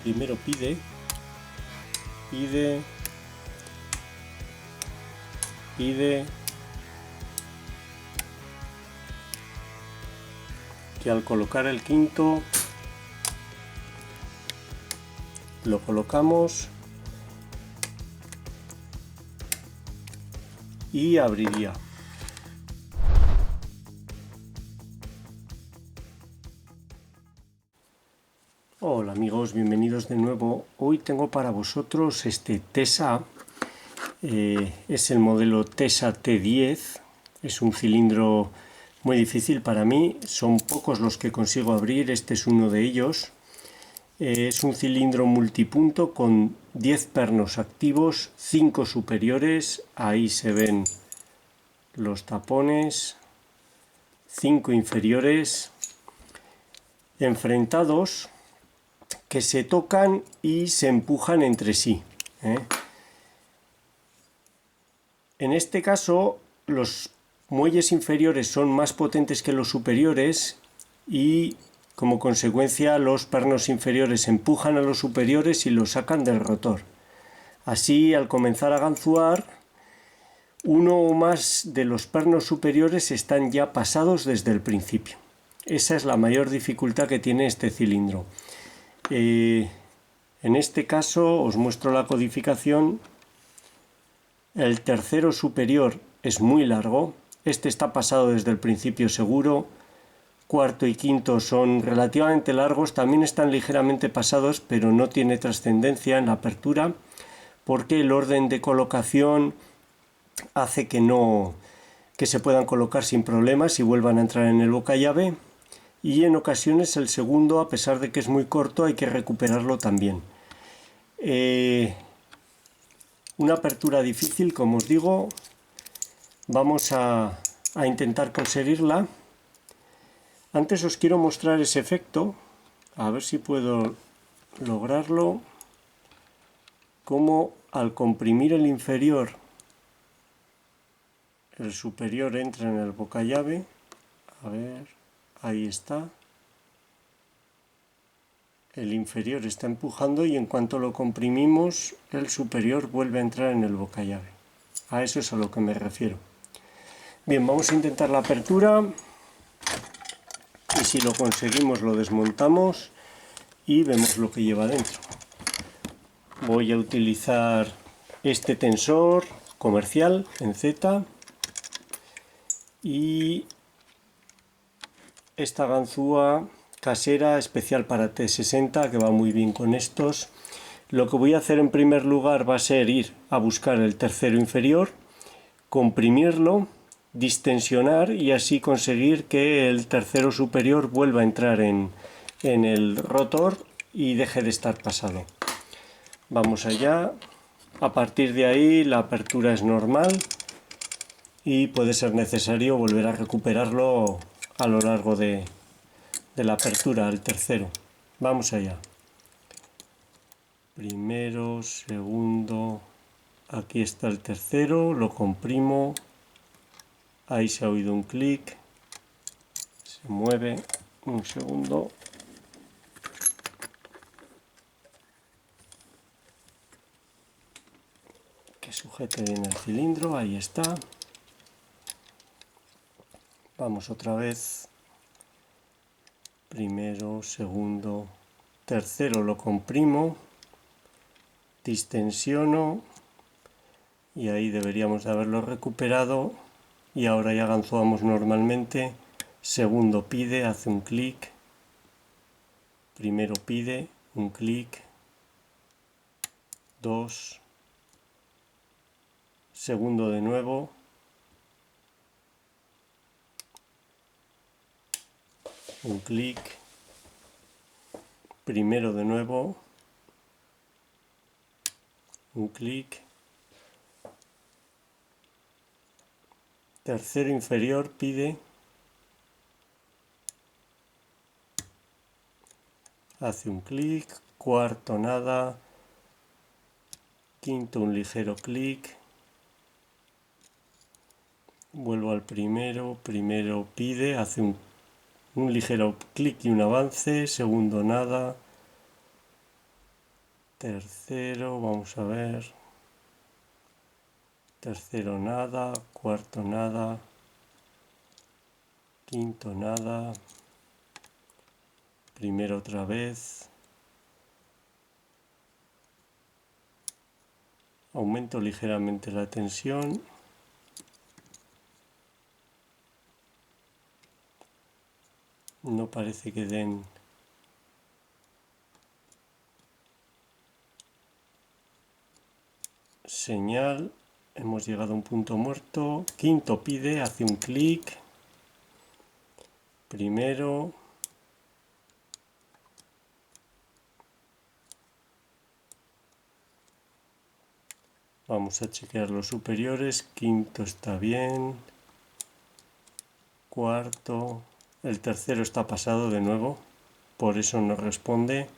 Primero pide, pide, pide, que al colocar el quinto lo colocamos y abriría. Hola amigos, bienvenidos de nuevo. Hoy tengo para vosotros este TESA, es el modelo TESA T10, es un cilindro muy difícil para mí, son pocos los que consigo abrir, este es uno de ellos. Es un cilindro multipunto con 10 pernos activos, 5 superiores, ahí se ven los tapones, 5 inferiores, enfrentados, que se tocan y se empujan entre sí. En este caso, los muelles inferiores son más potentes que los superiores y como consecuencia los pernos inferiores empujan a los superiores y los sacan del rotor. Así, al comenzar a ganzuar, uno o más de los pernos superiores están ya pasados desde el principio. Esa es la mayor dificultad que tiene este cilindro. En este caso os muestro la codificación. El tercero superior es muy largo, este está pasado desde el principio seguro. Cuarto y quinto son relativamente largos, también están ligeramente pasados, pero no tiene trascendencia en la apertura porque el orden de colocación hace que se puedan colocar sin problemas y vuelvan a entrar en el bocallave. Y en ocasiones el segundo, a pesar de que es muy corto, hay que recuperarlo también. Una apertura difícil, como os digo, vamos a intentar conseguirla. Antes os quiero mostrar ese efecto, a ver si puedo lograrlo, como al comprimir el inferior, el superior entra en el bocallave. A ver, ahí está. El inferior está empujando y en cuanto lo comprimimos, el superior vuelve a entrar en el bocallave. A eso es a lo que me refiero. Bien, vamos a intentar la apertura y si lo conseguimos lo desmontamos y vemos lo que lleva dentro. Voy a utilizar este tensor comercial en Z y esta ganzúa casera especial para T60 que va muy bien con estos. Lo que voy a hacer en primer lugar va a ser ir a buscar el tercero inferior, comprimirlo, distensionar y así conseguir que el tercero superior vuelva a entrar en el rotor y deje de estar pasado. Vamos allá. A partir de ahí la apertura es normal y puede ser necesario volver a recuperarlo a lo largo de la apertura al tercero. Vamos allá. Primero, segundo, aquí está el tercero, lo comprimo, ahí se ha oído un clic, se mueve, un segundo. Que sujete bien el cilindro, ahí está. Vamos otra vez. Primero, segundo, tercero lo comprimo, distensiono y ahí deberíamos de haberlo recuperado y ahora ya ganzuamos normalmente. Segundo pide, hace un clic, primero pide, un clic, dos, segundo de nuevo, un clic, primero de nuevo, un clic, tercero inferior pide, hace un clic, cuarto nada, quinto un ligero clic, vuelvo al primero, primero pide, hace un ligero clic y un avance, segundo nada, tercero, vamos a ver, tercero nada, cuarto nada, quinto nada, primero otra vez, aumento ligeramente la tensión, no parece que den señal, hemos llegado a un punto muerto, quinto pide, hace un clic, primero, vamos a chequear los superiores, quinto está bien, cuarto, el tercero está pasado de nuevo, por eso no responde.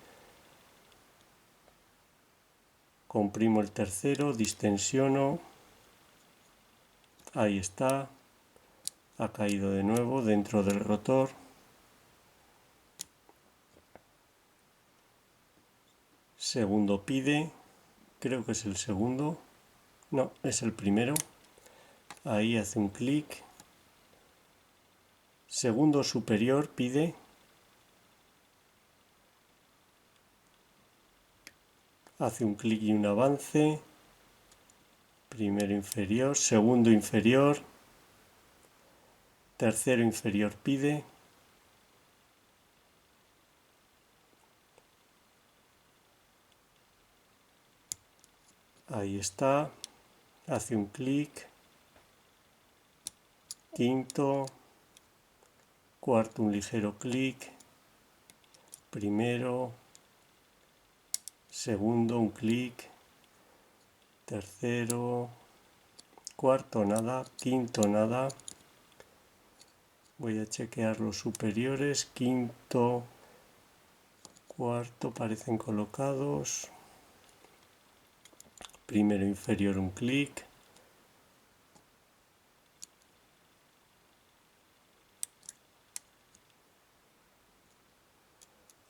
Comprimo el tercero, distensiono, ahí está, ha caído de nuevo dentro del rotor. Segundo pide, creo que es el segundo, no, es el primero, ahí hace un clic. Segundo superior pide, hace un clic y un avance, primero inferior, segundo inferior, tercero inferior pide, ahí está, hace un clic, quinto, cuarto un ligero clic, primero, segundo un clic, tercero, cuarto nada, quinto nada. Voy a chequear los superiores, quinto, cuarto parecen colocados, primero inferior un clic,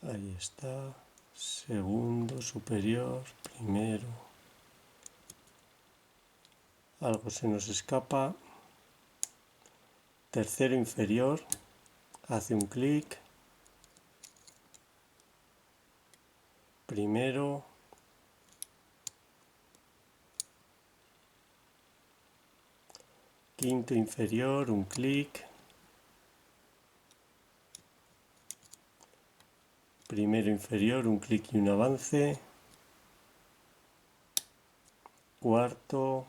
ahí está, segundo superior, primero, algo se nos escapa, tercero inferior, hace un clic, primero, quinto inferior, un clic, primero inferior, un clic y un avance, cuarto,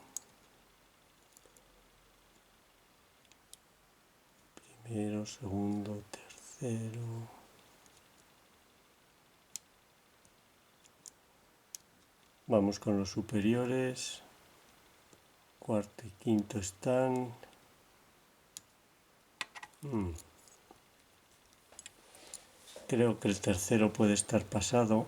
primero, segundo, tercero, vamos con los superiores, cuarto y quinto están, creo que el tercero puede estar pasado,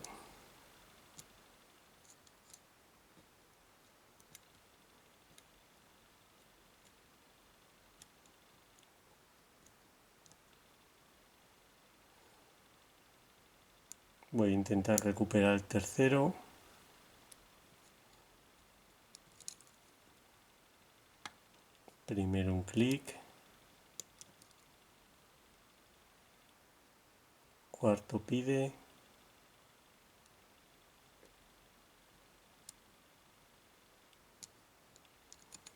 voy a intentar recuperar el tercero, primero un clic, cuarto pide,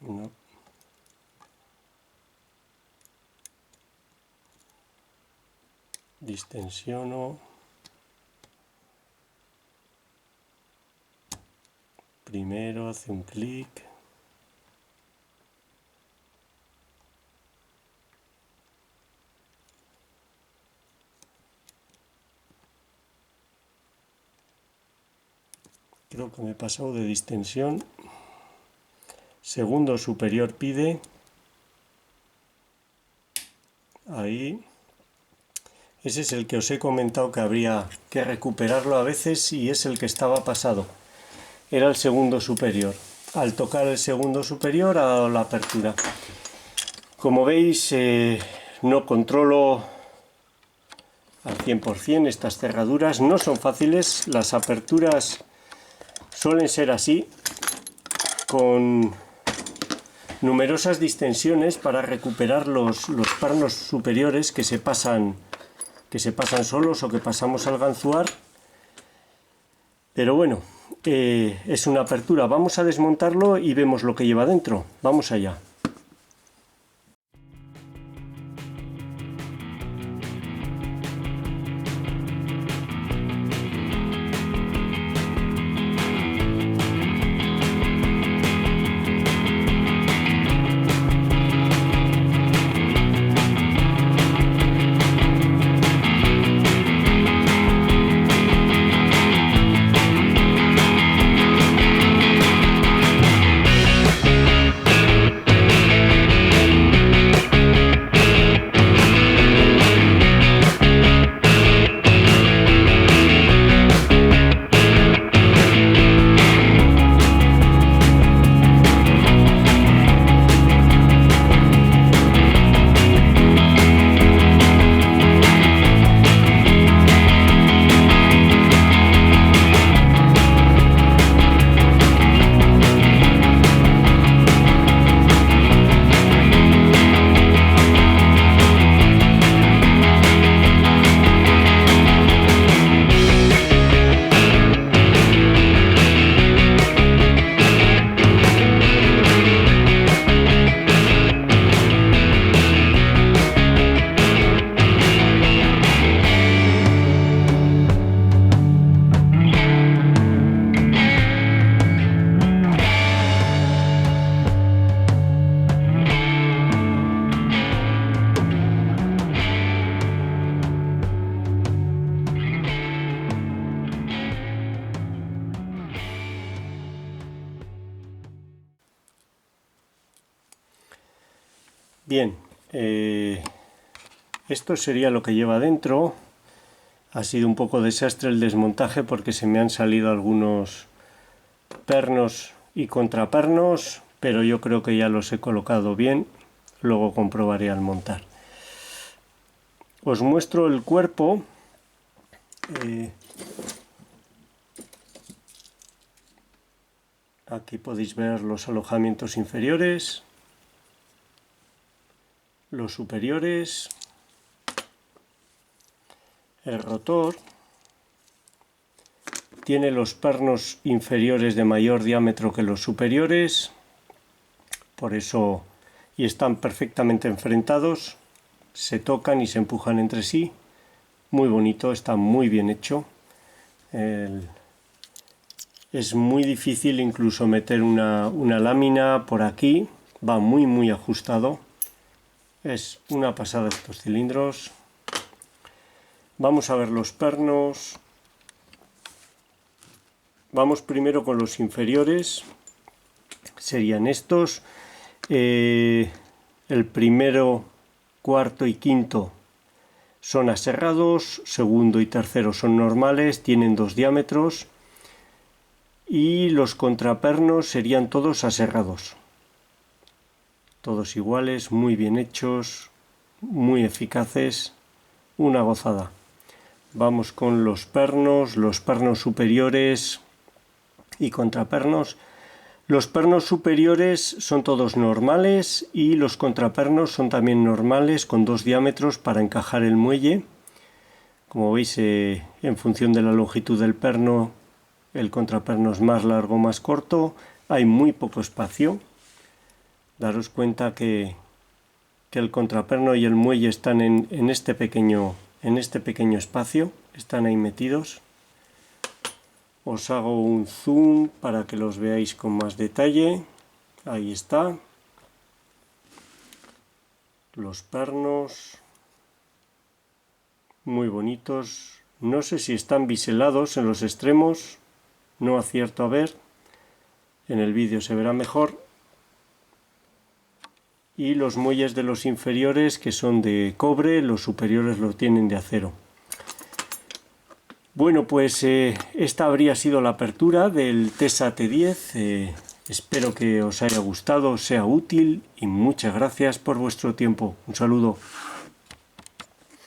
no, distensiono, primero hace un clic, creo que me he pasado de distensión, segundo superior pide, ahí, ese es el que os he comentado que habría que recuperarlo a veces y es el que estaba pasado, era el segundo superior, al tocar el segundo superior ha dado la apertura. Como veis no controlo al 100% estas cerraduras, no son fáciles, las aperturas suelen ser así, con numerosas distensiones para recuperar los pernos superiores que se pasan solos o que pasamos al ganzuar. Pero bueno, es una apertura. Vamos a desmontarlo y vemos lo que lleva dentro. Vamos allá. Bien, esto sería lo que lleva dentro. Ha sido un poco desastre el desmontaje porque se me han salido algunos pernos y contrapernos, pero yo creo que ya los he colocado bien. Luego comprobaré al montar. Os muestro el cuerpo. Aquí podéis ver los alojamientos inferiores, los superiores, el rotor. Tiene los pernos inferiores de mayor diámetro que los superiores, por eso, y están perfectamente enfrentados, se tocan y se empujan entre sí. Muy bonito, está muy bien hecho. Es muy difícil incluso meter una lámina por aquí, va muy ajustado. Es una pasada estos cilindros. Vamos a ver los pernos. Vamos primero con los inferiores. Serían estos. El primero, cuarto y quinto son aserrados. Segundo y tercero son normales, tienen 2 diámetros. Y los contrapernos serían todos aserrados. Todos iguales, muy bien hechos, muy eficaces, una gozada. Vamos con los pernos superiores y contrapernos. Los pernos superiores son todos normales y los contrapernos son también normales con 2 diámetros para encajar el muelle. Como veis, en función de la longitud del perno, el contraperno es más largo o más corto. Hay muy poco espacio. Daros cuenta que el contraperno y el muelle están en este pequeño espacio, están ahí metidos. Os hago un zoom para que los veáis con más detalle. Ahí está. Los pernos, muy bonitos. No sé si están biselados en los extremos, no acierto a ver. En el vídeo se verá mejor. Y los muelles de los inferiores, que son de cobre, los superiores lo tienen de acero. Bueno, pues esta habría sido la apertura del Tesa T10. Espero que os haya gustado, sea útil y muchas gracias por vuestro tiempo. Un saludo.